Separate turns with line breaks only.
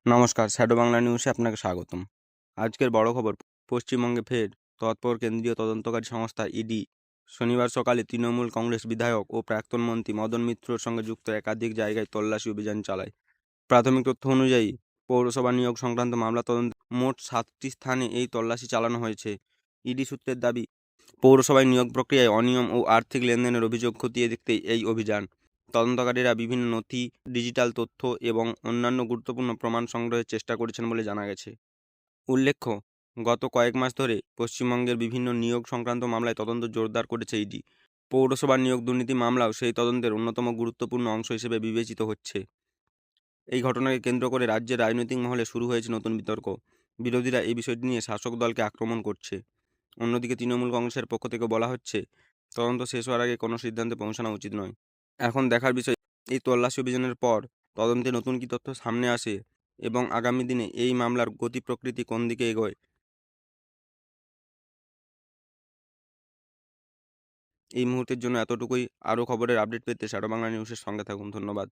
নমস্কার, শ্যাডো বাংলা নিউজে আপনাকে স্বাগতম। আজকের বড় খবর, পশ্চিমবঙ্গে ফের তৎপর কেন্দ্রীয় তদন্তকারী সংস্থা ইডি শনিবার সকালে তৃণমূল কংগ্রেস বিধায়ক ও প্রাক্তন মন্ত্রী মদন মিত্রর সঙ্গে যুক্ত একাধিক জায়গায় তল্লাশি অভিযান চালায়। প্রাথমিক তথ্য অনুযায়ী পৌরসভা নিয়োগ সংক্রান্ত মামলা তদন্তে মোট 7টি স্থানে এই তল্লাশি চালানো হয়েছে। ইডি সূত্রের দাবি, পৌরসভায় নিয়োগ প্রক্রিয়ায় অনিয়ম ও আর্থিক লেনদেনের অভিযোগ খতিয়ে দেখতেই এই অভিযান। তদন্তকারীরা বিভিন্ন নথি, ডিজিটাল তথ্য এবং অন্যান্য গুরুত্বপূর্ণ প্রমাণ সংগ্রহের চেষ্টা করেছেন বলে জানা গেছে। উল্লেখ্য, গত কয়েক মাস ধরে পশ্চিমবঙ্গের বিভিন্ন নিয়োগ সংক্রান্ত মামলায় তদন্ত জোরদার করেছে ইডি। পৌরসভার নিয়োগ দুর্নীতি মামলাও সেই তদন্তের অন্যতম গুরুত্বপূর্ণ অংশ হিসেবে বিবেচিত হচ্ছে। এই ঘটনাকে কেন্দ্র করে রাজ্যের রাজনৈতিক মহলে শুরু হয়েছে নতুন বিতর্ক। বিরোধীরা এই বিষয়টি নিয়ে শাসক দলকে আক্রমণ করছে। অন্যদিকে তৃণমূল কংগ্রেসের পক্ষ থেকে বলা হচ্ছে, তদন্ত শেষ হওয়ার আগে কোনো সিদ্ধান্তে পৌঁছানো উচিত নয়। এখন দেখার বিষয়, এই তল্লাশি অভিযানের পর তদন্তে নতুন কী তথ্য সামনে আসে এবং আগামী দিনে এই মামলার গতি প্রকৃতি কোন দিকে এগোয়। এই মুহূর্তের জন্য এতটুকুই। আরও খবরের আপডেট পেতে শ্যাডো বাংলা নিউজের সঙ্গে থাকুন। ধন্যবাদ।